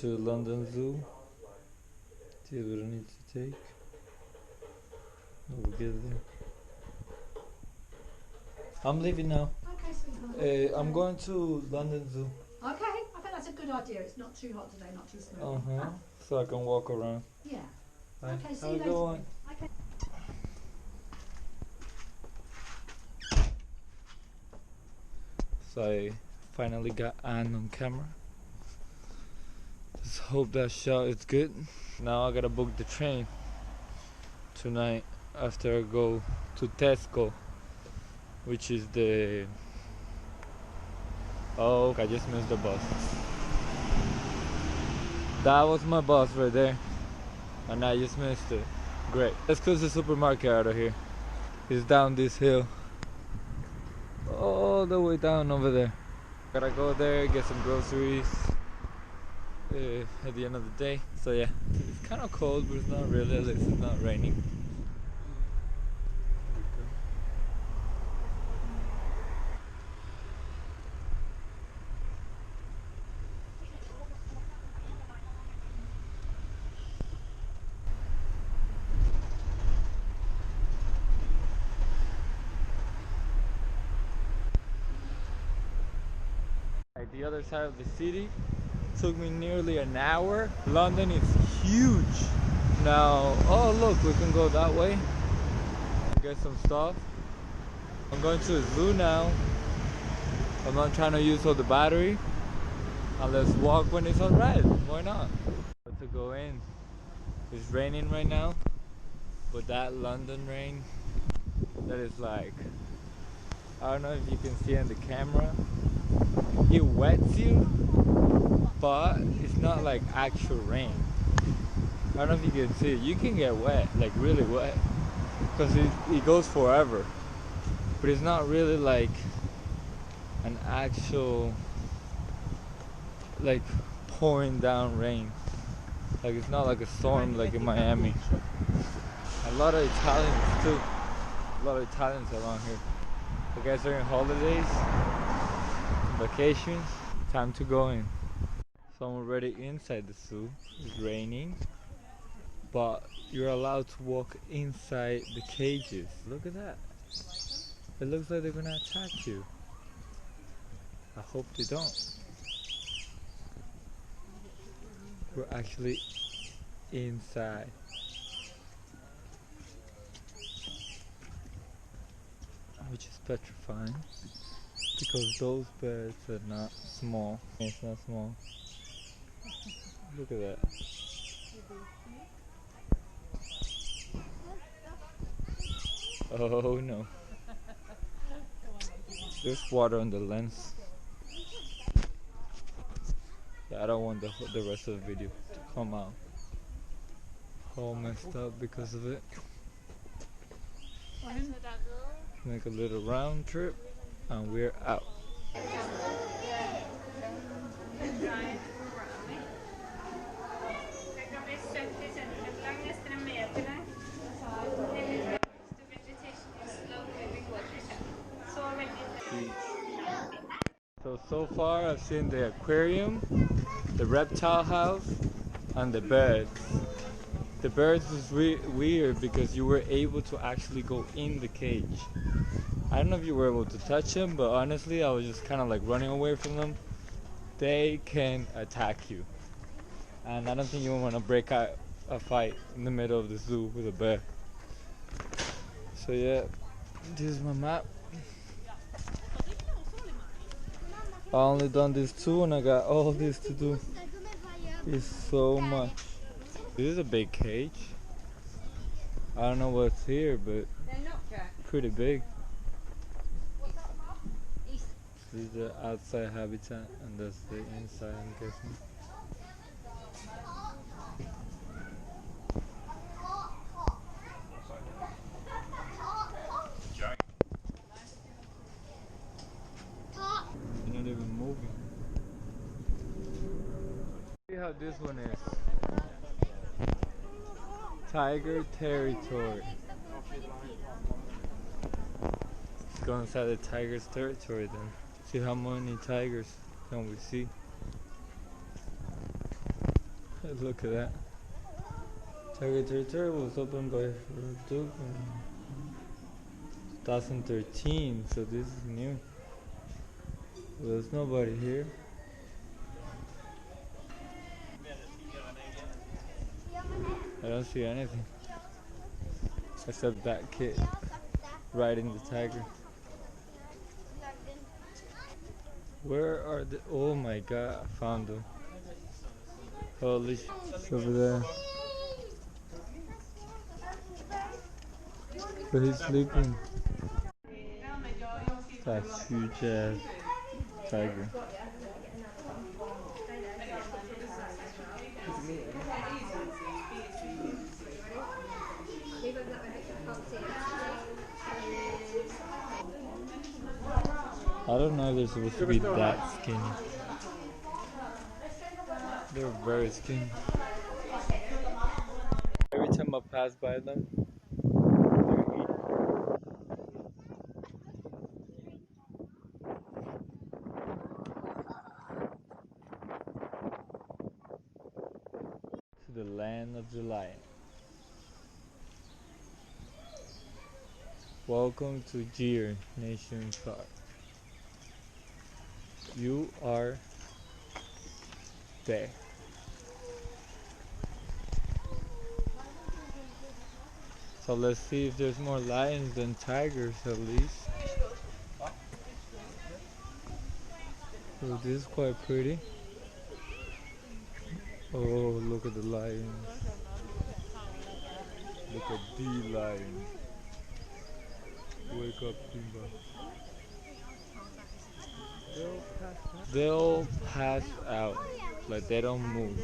to London Zoo. See what I need to take. We'll get there. I'm leaving now. Okay, sweetheart. I'm going to London Zoo. Okay, I think that's a good idea. It's not too hot today, not too snowy. So I can walk around. Yeah. Right. Okay, see Have you a later. good one. Okay. So I finally got Anne on camera. Just hope that shot is good. Now I gotta book the train tonight after I go to Tesco, which is the... Oh, I just missed the bus. That was my bus right there, and I just missed it. Great. Let's close the supermarket out of here. It's down this hill, all the way down over there. Gotta go there, get some groceries at the end of the day. So yeah, it's kind of cold, but it's not really, at least it's not raining. At the other side of the city, took me nearly an hour. London is huge. Now, oh look, we can go that way and get some stuff. I'm going to the zoo now. I'm not trying to use all the battery. And let's walk when it's on red. Why not? But to go in, it's raining right now, but that London rain, that is like, I don't know if you can see on the camera, it wets you, but it's not like actual rain. I don't know if you can see it. You can get wet, like really wet, because it goes forever, but it's not really like an actual like pouring down rain. Like it's not like a storm like in Miami. A lot of Italians too. A lot of Italians around here. I guess during holidays, vacations, time to go in. So I'm already inside the zoo. It's raining, but you're allowed to walk inside the cages. Look at that. It looks like they're gonna attack you. I hope they don't. We're actually inside. Which is petrifying, because those birds are not small. It's not small. Look at that. Oh no. There's water on the lens. Yeah, I don't want the rest of the video to come out all messed up because of it. Make a little round trip and we're out. So far I've seen the aquarium, the reptile house, and the birds. The birds was weird because you were able to actually go in the cage. I don't know if you were able to touch them, but honestly I was just kind of like running away from them. They can attack you, and I don't think you want to break out a fight in the middle of the zoo with a bear. So yeah, this is my map. I only done this two and I got all this to do. It's so much. This is a big cage. I don't know what's here, but pretty big. This is the outside habitat and that's the inside, I'm guessing. You're not even moving. See how this one is. Tiger territory. Let's go inside the tiger's territory then. See how many tigers can we see. Look at that. Tiger Territory was opened by Duke in 2013, so this is new. Well, there's nobody here. I don't see anything except that kid riding the tiger. Where are the? Oh my god, I found them. Holy shit. It's over there. But he's sleeping. That's huge ass tiger. I don't know if they're supposed to be that skinny. They're very skinny. Every time I pass by them, they're eating. To the land of the lion. Welcome to Deer Nation Park. You are there. So let's see if there's more lions than tigers at least. Oh, this is quite pretty. Oh, look at the lions. Look at the lion. Wake up, Simba. They'll pass out. Like they don't move.